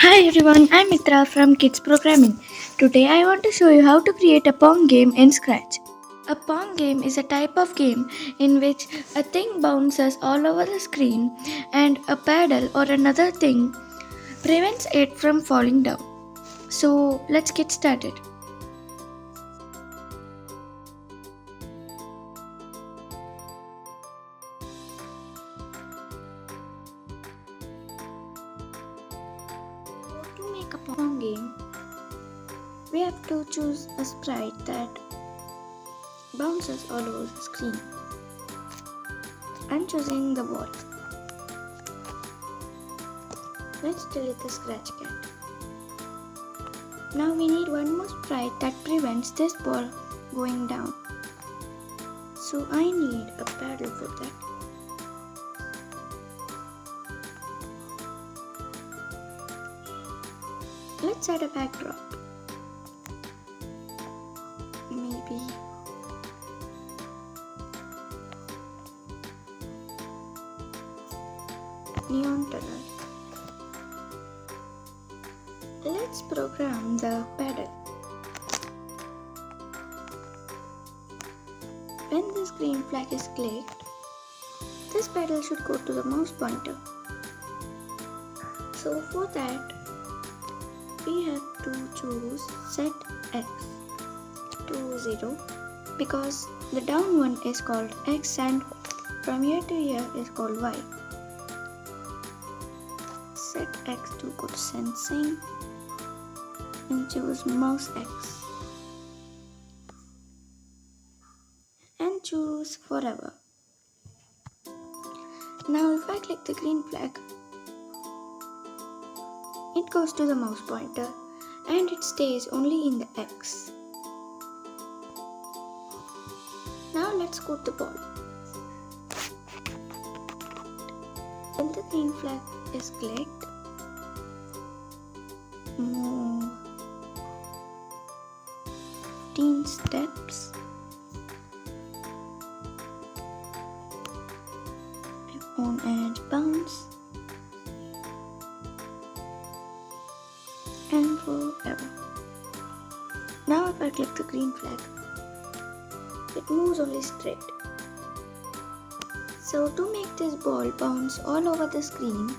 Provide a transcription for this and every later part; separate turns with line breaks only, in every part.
Hi everyone, I'm Mitra from Kids Programming. Today I want to show you how to create a pong game in Scratch. A pong game is a type of game in which a thing bounces all over the screen and a paddle or another thing prevents it from falling down. So let's get started. To make a pong game, we have to choose a sprite that bounces all over the screen. I'm choosing the ball. Let's delete the scratch cat. Now we need one more sprite that prevents this ball going down. So I need a paddle for that. Let's add a backdrop. Maybe neon tunnel. Let's program the paddle. When this green flag is clicked, this paddle should go to the mouse pointer. So for that, we have to choose set x to 0 because the down one is called x and from here to here is called y. Set x to go to sensing and choose mouse x and choose forever. Now if I click the green flag, it goes to the mouse pointer and it stays only in the X. Now let's go to the ball. When the green flag is clicked, move 15 steps on edge bounce and forever. Now if I click the green flag, it moves only straight. So to make this ball bounce all over the screen,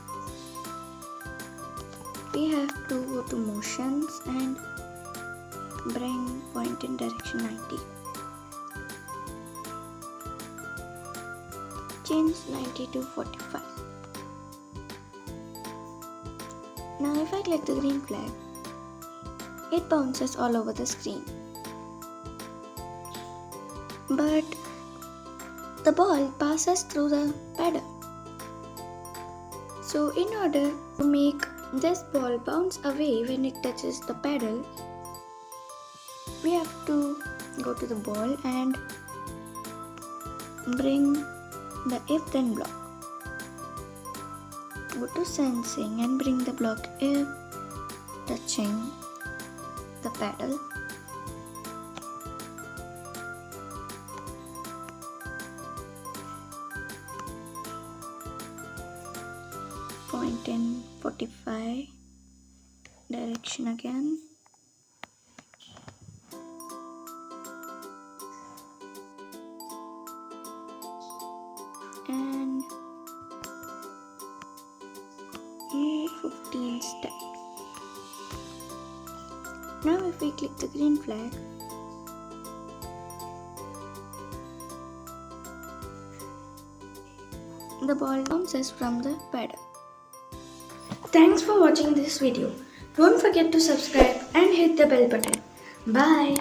we have to go to motions and bring point in direction 90. Change 90 to 45. Now if I click the green flag, it bounces all over the screen. But the ball passes through the paddle. So in order to make this ball bounce away when it touches the paddle, we have to go to the ball and bring the if then block. Go to sensing and bring the block if touching the paddle. Point in 45 direction again. And 15 steps. Now if we click the green flag, the ball bounces from the paddle. Thanks for watching this video. Don't forget to subscribe and hit the bell button. Bye.